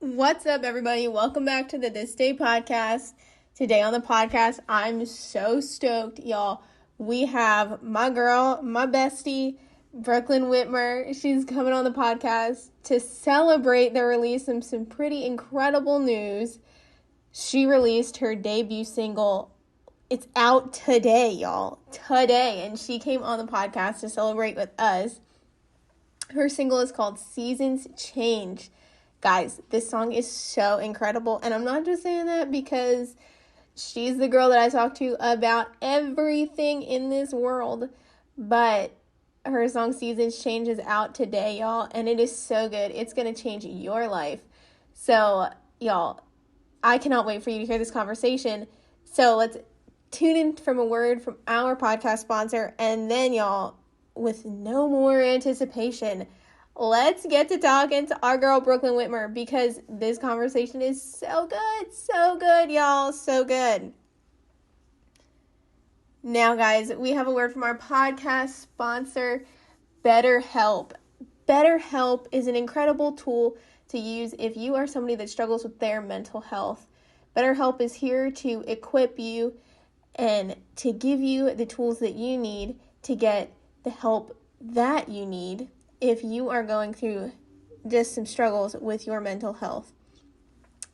What's up, everybody? Welcome back to the This Day podcast. Today on the podcast, I'm so stoked, y'all. We have my girl, my bestie, Brooklyn Wittmer. She's coming on the podcast to celebrate the release of some pretty incredible news. She released her debut single. It's out today, y'all. Today. And she came on the podcast to celebrate with us. Her single is called Seasons Change. Guys, this song is so incredible. And I'm not just saying that because she's the girl that I talk to about everything in this world. But her song Seasons Change is out today, y'all. And it is so good. It's going to change your life. So, y'all, I cannot wait for you to hear this conversation. So let's tune in from a word from our podcast sponsor. And then, y'all, with no more anticipation, let's get to talking to our girl Brooklyn Wittmer, because this conversation is so good, y'all, so good. Now, guys, we have a word from our podcast sponsor, BetterHelp. BetterHelp is an incredible tool to use if you are somebody that struggles with their mental health. BetterHelp is here to equip you and to give you the tools that you need to get the help that you need if you are going through just some struggles with your mental health.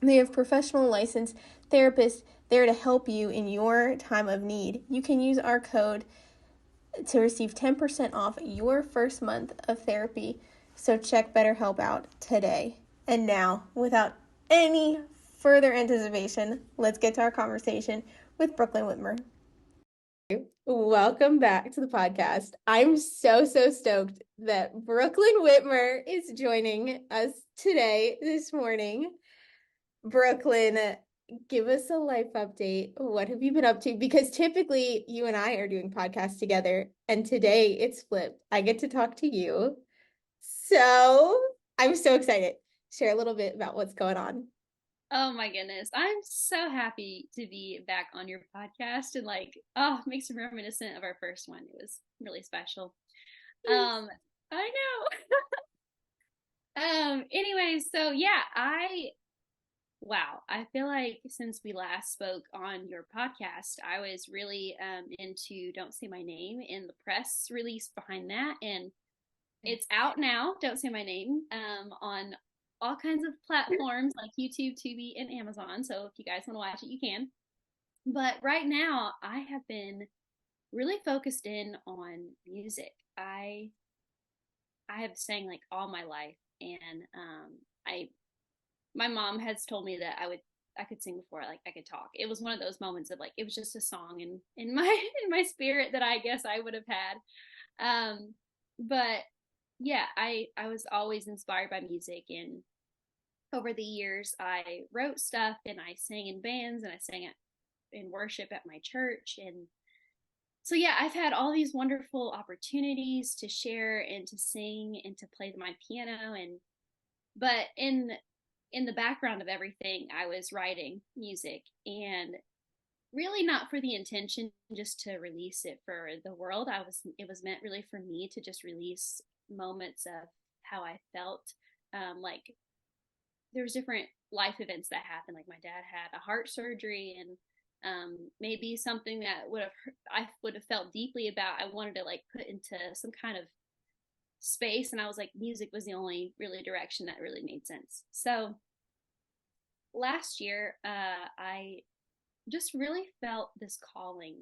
They have professional licensed therapists there to help you in your time of need. You can use our code to receive 10% off your first month of therapy. So check BetterHelp out today. And now, without any further anticipation, let's get to our conversation with Brooklyn Wittmer. Welcome back to the podcast. I'm so stoked that Brooklyn Wittmer is joining us today, this morning. Brooklyn, give us a life update. What have you been up to? Because typically you and I are doing podcasts together, and today it's flipped. I get to talk to you. So I'm so excited. Share a little bit about what's going on. Oh my goodness. I'm so happy to be back on your podcast and makes me reminiscent of our first one. It was really special. I know. Anyway, so yeah, I feel like since we last spoke on your podcast, I was really into Don't Say My Name and the press release behind that, and it's out now, Don't Say My Name, on all kinds of platforms like YouTube, Tubi, and Amazon. So if you guys want to watch it, you can. But right now, I have been really focused in on music. I have sang like all my life, and I my mom has told me that I could sing before I could talk. It was one of those moments of like it was just a song in my in my spirit that I guess I would have had. But yeah, I was always inspired by music, and over the years I wrote stuff and I sang in bands and I sang in worship at my church. And so yeah, I've had all these wonderful opportunities to share and to sing and to play my piano, and but in the background of everything I was writing music, and really not for the intention just to release it for the world. It was meant really for me to just release moments of how I felt. Like there was different life events that happened. Like my dad had a heart surgery, and maybe something that I would have felt deeply about. I wanted to like put into some kind of space, and I was like, music was the only really direction that really made sense. So last year, I just really felt this calling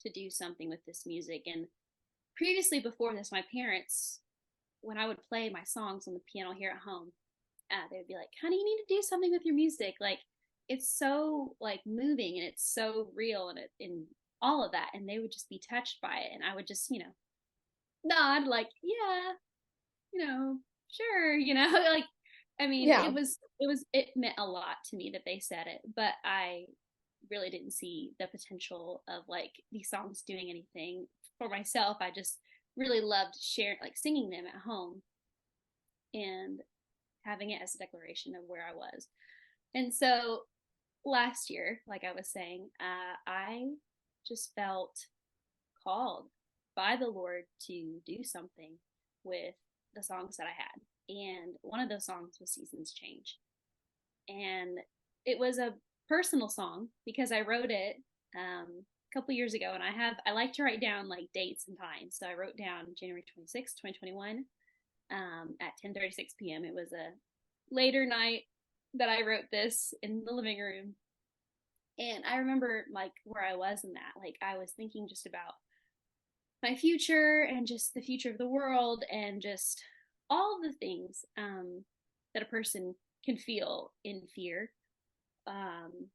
to do something with this music. And previously, before this, my parents, when I would play my songs on the piano here at home, they would be like, honey, you need to do something with your music. Like, it's so like moving and it's so real, and all of that. And they would just be touched by it. And I would just, nod like, yeah, sure, like, I mean, Yeah. it meant a lot to me that they said it, but I really didn't see the potential of like these songs doing anything for myself. I just really loved sharing, like singing them at home and having it as a declaration of where I was. And so last year, like I was saying, I just felt called by the Lord to do something with the songs that I had. And one of those songs was Seasons Change. And it was a personal song because I wrote it a couple years ago, and I like to write down like dates and times. So I wrote down January 26th, 2021, at 10:36 p.m. It was a later night that I wrote this in the living room. And I remember like where I was in that. Like I was thinking just about my future and just the future of the world and just all the things that a person can feel in fear. Um,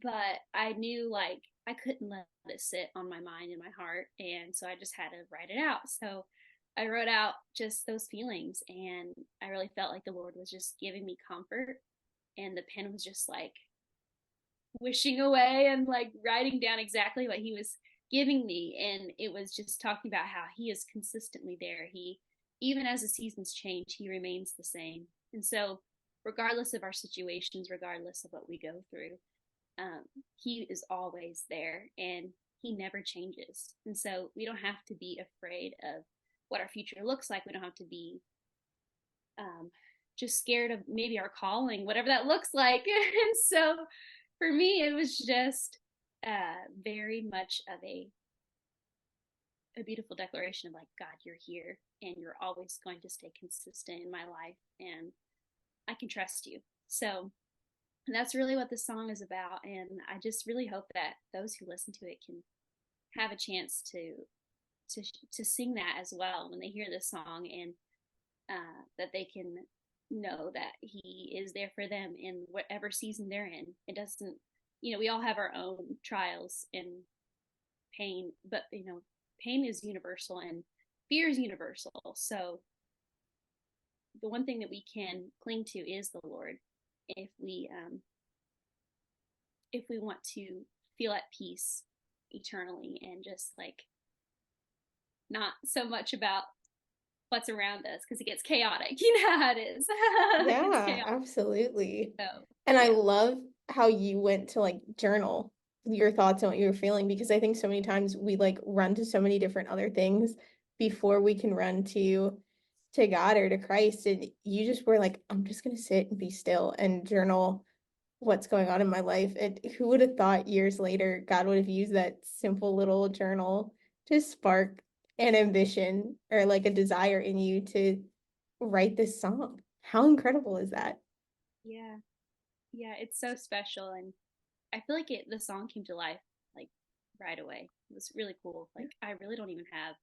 but I knew like I couldn't let it sit on my mind and my heart. And so I just had to write it out. So I wrote out just those feelings, and I really felt like the Lord was just giving me comfort. And the pen was just like wishing away and like writing down exactly what he was giving me. And it was just talking about how he is consistently there. He, even as the seasons change, he remains the same. And so, regardless of our situations, regardless of what we go through, he is always there and he never changes. And so, we don't have to be afraid of what our future looks like. We don't have to be um, just scared of maybe our calling, whatever that looks like. And so, for me, it was just very much of a beautiful declaration of like, God, you're here and you're always going to stay consistent in my life, and I can trust you. So that's really what this song is about. And I just really hope that those who listen to it can have a chance to to sing that as well when they hear this song, and that they can know that he is there for them in whatever season they're in. It doesn't, we all have our own trials and pain, but pain is universal and fear is universal. So the one thing that we can cling to is the Lord if we want to feel at peace eternally, and just like not so much about what's around us because it gets chaotic. You know how it is. It gets Yeah, chaotic. absolutely. So And I yeah. love how you went to like journal your thoughts and what you were feeling, because I think so many times we like run to so many different other things before we can run to God or to Christ. And you just were like, I'm just gonna sit and be still and journal what's going on in my life. And who would have thought years later God would have used that simple little journal to spark an ambition or like a desire in you to write this song? How incredible is that? Yeah. Yeah, it's so special, and I feel like the song came to life like right away. It was really cool. Like I really don't even have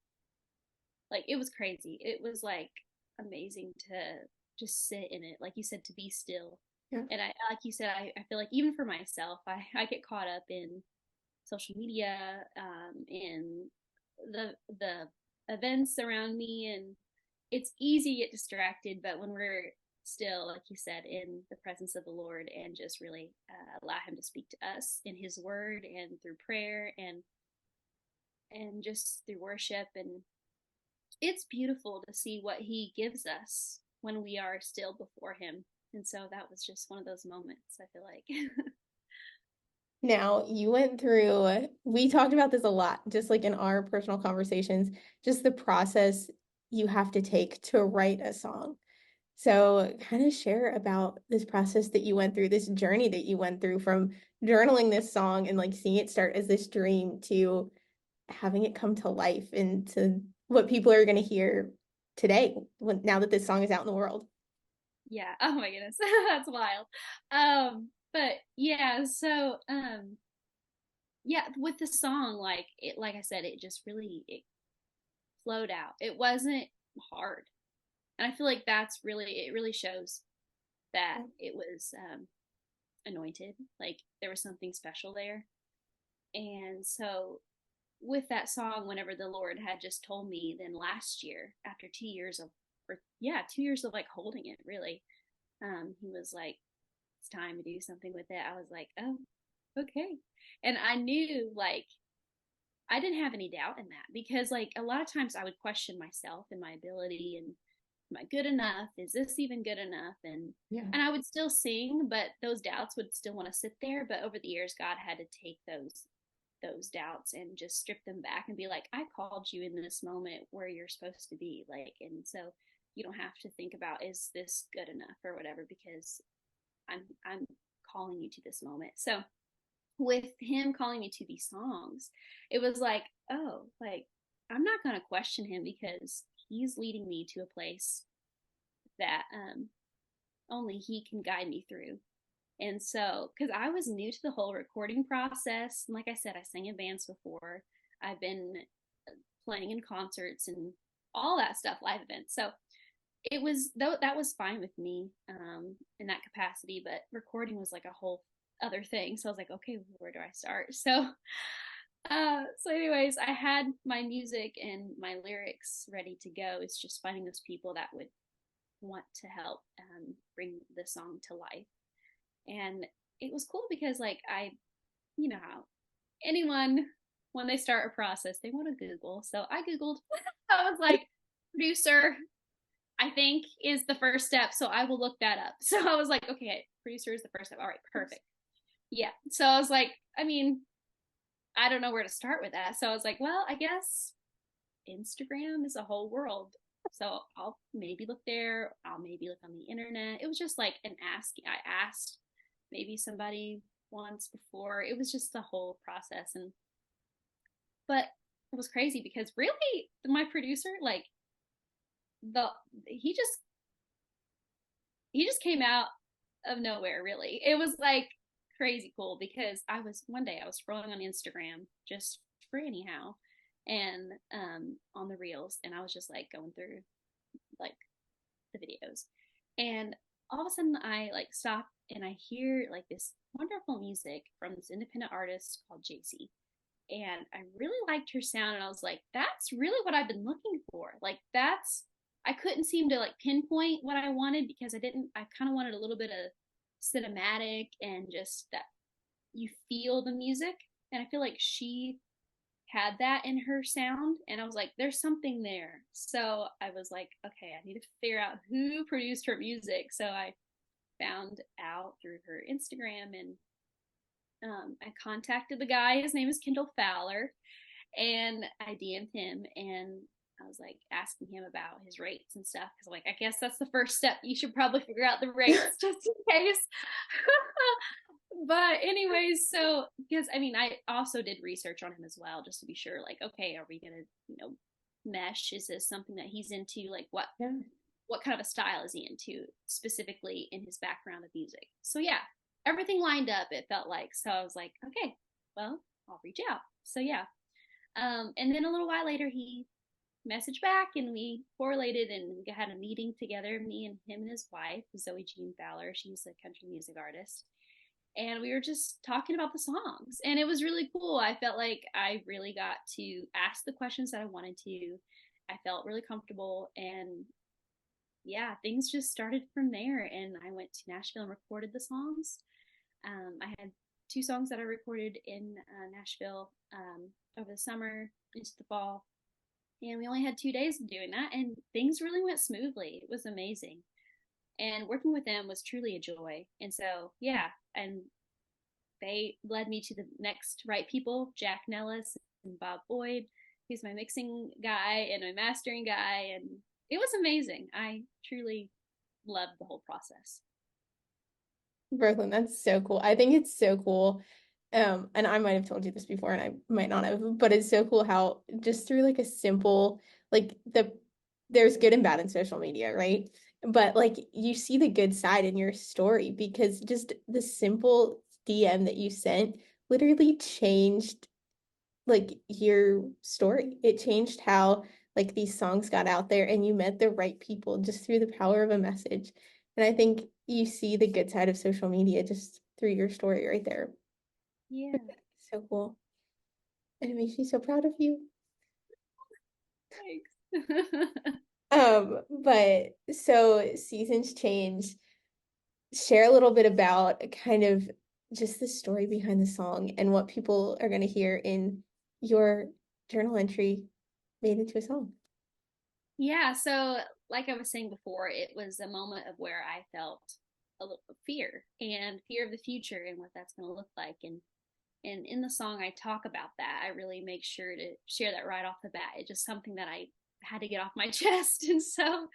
like it was crazy. It was like amazing to just sit in it, like you said, to be still. Yeah. And I like you said, I feel like even for myself, I get caught up in social media, in the events around me, and it's easy to get distracted. But when we're still, like you said, in the presence of the Lord, and just really allow him to speak to us in his word and through prayer, and just through worship, and it's beautiful to see what he gives us when we are still before him. And so that was just one of those moments, I feel like. Now, you went through, we talked about this a lot, just like in our personal conversations, just the process you have to take to write a song. So, kind of share about this process that you went through, this journey that you went through from journaling this song and like seeing it start as this dream to having it come to life and to what people are going to hear today now that this song is out in the world. Yeah. Oh my goodness. That's wild. But yeah, so yeah, with the song, like I said, it just really it flowed out. It wasn't hard. And I feel like it really shows that it was anointed. Like there was something special there. And so with that song, whenever the Lord had just told me, then last year, after 2 years of, or yeah, 2 years of like holding it, really, he was like, it's time to do something with it. I was like, oh, okay. And I knew like I didn't have any doubt in that, because like a lot of times I would question myself and my ability, and am I good enough? Is this even good enough? Yeah. And I would still sing, but those doubts would still want to sit there. But over the years, God had to take those doubts and just strip them back and be like, I called you in this moment where you're supposed to be, like, and so you don't have to think about, is this good enough or whatever, because I'm calling you to this moment. So with him calling me to these songs, it was like, oh, like I'm not going to question him because he's leading me to a place that only he can guide me through. And so, because I was new to the whole recording process, and like I said, I sang in bands before. I've been playing in concerts and all that stuff, live events. So it was though that was fine with me in that capacity, but recording was like a whole other thing. So I was like, okay, where do I start? So anyways, I had my music and my lyrics ready to go. It's just finding those people that would want to help bring the song to life. And it was cool because like you know how anyone, when they start a process, they want to Google. So I Googled. I was like, producer, I think is the first step. So I will look that up. So I was like, okay, producer is the first step. All right, perfect. Yeah. So I was like, I mean, I don't know where to start with that. So I was like, well, I guess Instagram is a whole world. So I'll maybe look there. I'll maybe look on the internet. It was just like an asking. I asked maybe somebody once before. It was just the whole process. And but it was crazy because really my producer, like the he just he just came out of nowhere, really. It was like crazy cool because one day I was scrolling on Instagram just for anyhow and on the reels, and I was just like going through like the videos, and all of a sudden I like stop and I hear like this wonderful music from this independent artist called JC, and I really liked her sound, and I was like, that's really what I've been looking for. Like that's I couldn't seem to like pinpoint what I wanted because I kind of wanted a little bit of cinematic and just that you feel the music, and I feel like she had that in her sound, and I was like, there's something there. So I was like, okay, I need to figure out who produced her music. So I found out through her Instagram, and I contacted the guy. His name is Kendall Fowler, and I DM'd him, and I was like asking him about his rates and stuff because like I guess that's the first step. You should probably figure out the rates just in case. But anyways, so because I mean I also did research on him as well just to be sure. Like, okay, are we gonna mesh? Is this something that he's into? Like what kind of a style is he into specifically in his background of music? So yeah, everything lined up. It felt like so I was like, okay, well I'll reach out. So yeah, and then a little while later, he messaged back and we correlated and we had a meeting together, me and him and his wife, Zoe Jean Fowler. She's a country music artist. And we were just talking about the songs. And it was really cool. I felt like I really got to ask the questions that I wanted to. I felt really comfortable. And yeah, things just started from there. And I went to Nashville and recorded the songs. I had two songs that I recorded in Nashville over the summer into the fall, and we only had 2 days of doing that, and things really went smoothly. It was amazing, and working with them was truly a joy. And so yeah, and they led me to the next right people, Jack Nellis and Bob Boyd. He's my mixing guy and my mastering guy, and it was amazing. I truly loved the whole process. Brooklyn, that's so cool. I think it's so cool. And I might have told you this before and I might not have, but it's so cool how just through like a simple, like there's good and bad in social media, right? But like you see the good side in your story because just the simple DM that you sent literally changed like your story. It changed how like these songs got out there and you met the right people just through the power of a message. And I think you see the good side of social media just through your story right there. Yeah. So cool. And it makes me so proud of you. Thanks. But so seasons change. Share a little bit about kind of just the story behind the song and what people are going to hear in your journal entry made into a song. Yeah, so like I was saying before, it was a moment of where I felt a little fear and fear of the future and what that's going to look like. And in the song, I talk about that. I really make sure to share that right off the bat. It's just something that I had to get off my chest. And so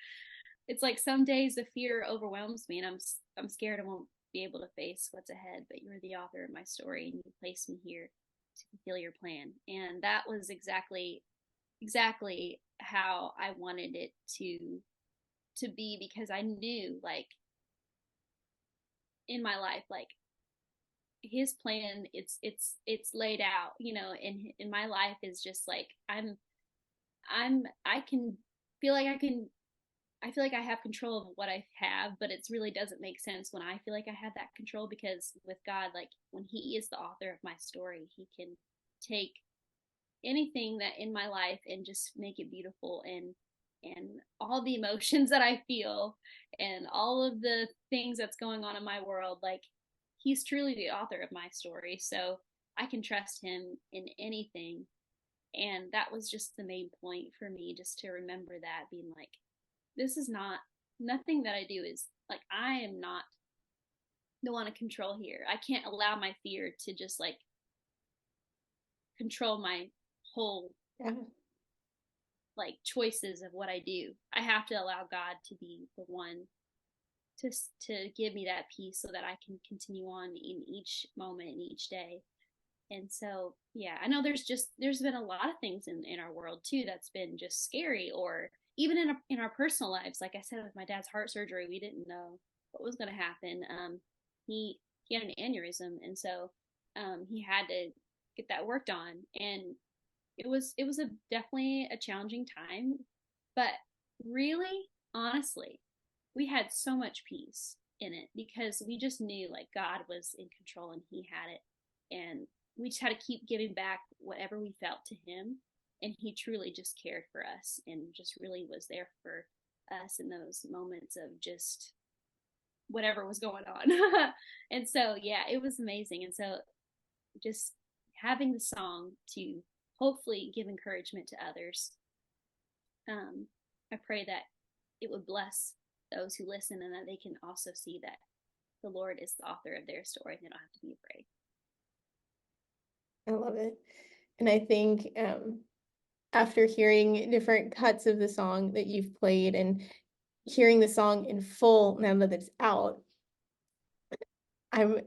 it's like some days the fear overwhelms me, and I'm scared I won't be able to face what's ahead, but you're the author of my story and you placed me here to fulfill your plan. And that was exactly how I wanted it to be, because I knew, like, in my life, like, his plan, it's laid out, you know, and in my life is just like, I can feel like I feel like I have control of what I have, but it really doesn't make sense when I feel like I have that control, because with God, like, when he is the author of my story, he can take anything that in my life and just make it beautiful, and all the emotions that I feel and all of the things that's going on in my world, like, he's truly the author of my story. So I can trust him in anything. And that was just the main point for me, just to remember that, being like, this is not, nothing that I do is like, I am not the one to control here. I can't allow my fear to just like control my whole like choices of what I do. I have to allow God to be the one to give me that peace so that I can continue on in each moment and each day. And so, yeah, I know there's been a lot of things in our world too that's been just scary, or even in our personal lives. Like I said, with my dad's heart surgery, we didn't know what was going to happen. He had an aneurysm, and so he had to get that worked on, and it was definitely a challenging time, but really, honestly, we had so much peace in it, because we just knew, like, God was in control and he had it, and we just had to keep giving back whatever we felt to him, and he truly just cared for us and just really was there for us in those moments of just whatever was going on. And so, yeah, it was amazing. And so just having the song to hopefully give encouragement to others, I pray that it would bless those who listen, and that they can also see that the Lord is the author of their story. They don't have to be afraid. I love it. And I think after hearing different cuts of the song that you've played and hearing the song in full now that it's out, I'm,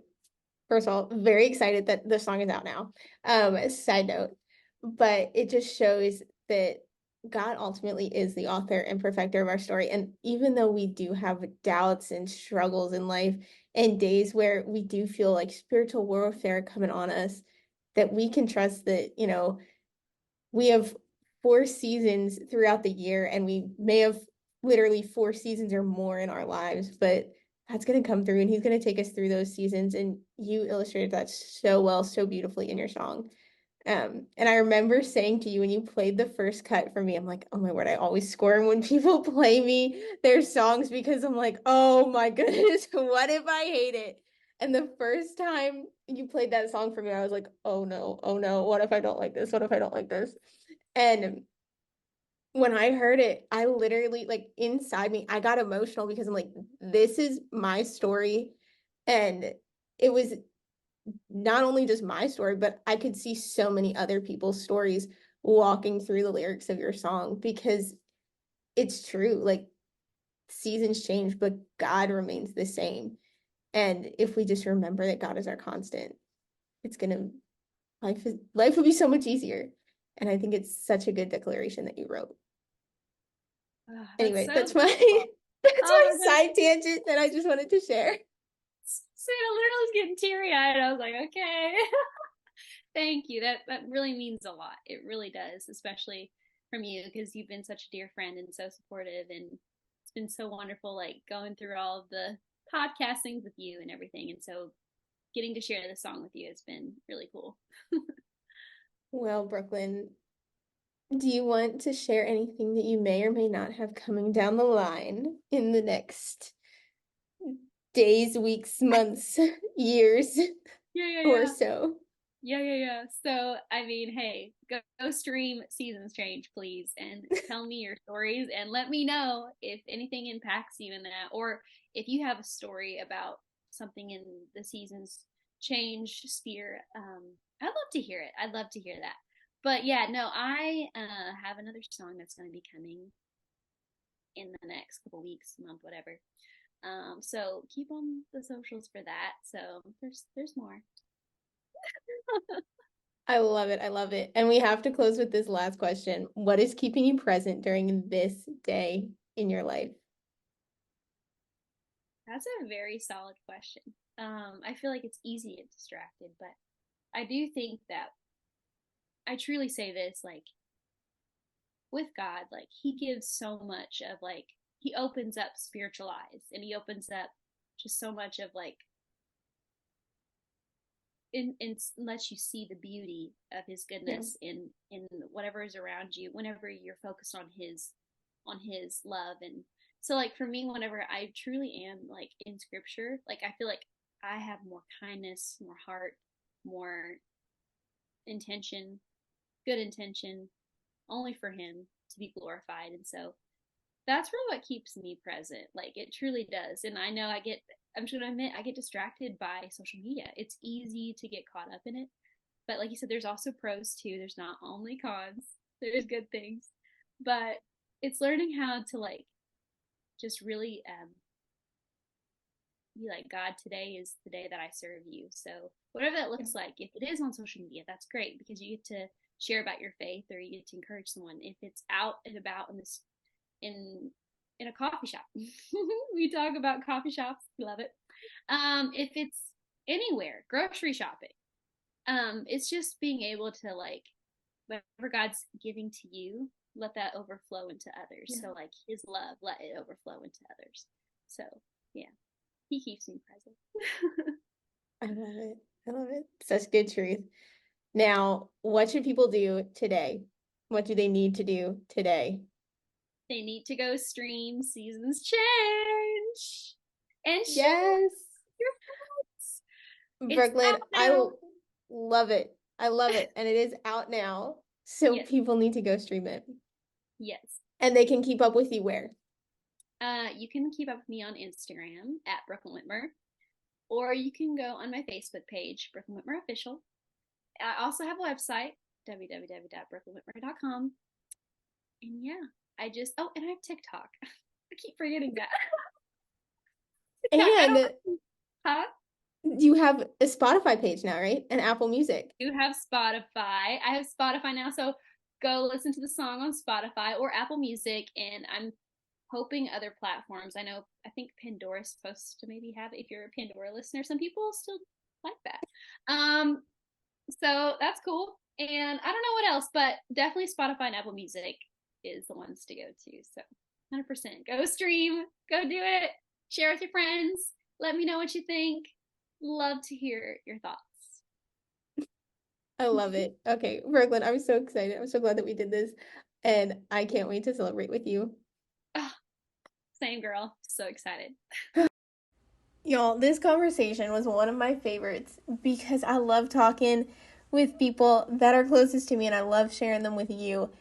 first of all, very excited that the song is out now. Side note, but it just shows that God ultimately is the author and perfecter of our story. And even though we do have doubts and struggles in life and days where we do feel like spiritual warfare coming on us, that we can trust that, you know, we have 4 seasons throughout the year, and we may have literally 4 seasons or more in our lives, but God's going to come through and he's going to take us through those seasons. And you illustrated that so well, so beautifully in your song. And I remember saying to you when you played the first cut for me, I'm like, oh my word, I always squirm when people play me their songs, because I'm like, oh my goodness, what if I hate it? And the first time you played that song for me, I was like, oh no, what if I don't like this? What if I don't like this? And when I heard it, I literally, like, inside me, I got emotional, because I'm like, this is my story. And it was not only just my story, but I could see so many other people's stories walking through the lyrics of your song, because it's true. Like, seasons change, but God remains the same. And if we just remember that God is our constant, it's gonna life would be so much easier. And I think it's such a good declaration that you wrote. Oh, that's Anyway, so that's my beautiful. that's Oh my my goodness. side tangent that I just wanted to share. Sarah literally was getting teary eyed. I was like, okay. Thank you. That really means a lot. It really does, especially from you, because you've been such a dear friend and so supportive, and it's been so wonderful, like, going through all of the podcastings with you and everything. And so getting to share this song with you has been really cool. Well, Brooklyn, do you want to share anything that you may or may not have coming down the line in the next days, weeks, months, years, Yeah, yeah, or yeah. so? Yeah. So, I mean, hey, go stream Seasons Change, please, and tell me your stories, and let me know if anything impacts you in that, or if you have a story about something in the Seasons Change sphere. I'd love to hear it. I'd love to hear that. But yeah, no, I have another song that's going to be coming in the next couple weeks, month, whatever. So keep on the socials for that. So there's more. I love it. I love it. And we have to close with this last question. What is keeping you present during this day in your life? That's a very solid question. I feel like it's easy to get distracted, but I do think that I truly say this, like, with God, like he gives so much of, like, he opens up spiritual eyes, and he opens up just so much of, like, in lets you see the beauty of his Yeah. goodness in whatever is around you whenever you're focused on his love. And so, like, for me, whenever I truly am, like, in scripture, like, I feel like I have more kindness, more heart, more intention, good intention, only for him to be glorified. And so that's really what keeps me present. Like, it truly does. And I know I'm just gonna admit, I get distracted by social media. It's easy to get caught up in it. But like you said, there's also pros too. There's not only cons. There's good things. But it's learning how to, like, just really be like, God, today is the day that I serve you. So whatever that looks like, if it is on social media, that's great, because you get to share about your faith, or you get to encourage someone. If it's out and about in in a coffee shop, we talk about coffee shops, love it. If it's anywhere, grocery shopping, it's just being able to, like, whatever God's giving to you, let that overflow into others. Yeah. So, like, his love, let it overflow into others. So yeah, he keeps me present. I love it. I love it. Such good truth. Now, what should people do today? What do they need to do today? They need to go stream Seasons Change and share Yes, your thoughts. It's Brooklyn, out now. love it. I love it. And it is out now. So Yes, people need to go stream it. yes. And they can keep up with you where? You can keep up with me on Instagram at Brooklyn Wittmer, or you can go on my Facebook page, Brooklyn Wittmer Official. I also have a website, www.brooklynwittmer.com. And yeah, and I have TikTok. I keep forgetting that. TikTok, I don't, And huh? you have a Spotify page now, right? And Apple Music. Do have Spotify. I have Spotify now, so go listen to the song on Spotify or Apple Music, and I'm hoping other platforms. I think Pandora's supposed to maybe have it if you're a Pandora listener. Some people still like that. So that's cool. And I don't know what else, but definitely Spotify and Apple Music is the ones to go to. So 100% go stream, go do it, share with your friends. Let me know what you think. Love to hear your thoughts. I love it. Okay, Brooklyn, I'm so excited. I'm so glad that we did this. And I can't wait to celebrate with you. Oh, same girl. So excited. Y'all, this conversation was one of my favorites because I love talking with people that are closest to me and I love sharing them with you.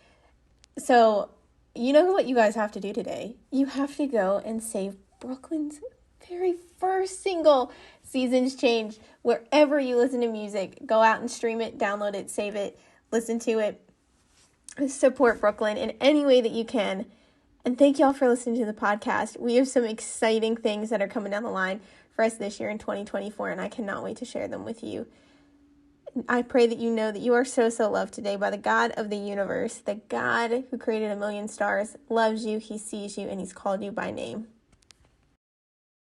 So, you know what you guys have to do today? You have to go and save Brooklyn's very first single, Seasons Change, wherever you listen to music. Go out and stream it, download it, save it, listen to it. Support Brooklyn in any way that you can. And thank y'all for listening to the podcast. We have some exciting things that are coming down the line for us this year in 2024, and I cannot wait to share them with you. I pray that you know that you are so, so loved today by the God of the universe. The God who created a million stars loves you, he sees you, and he's called you by name.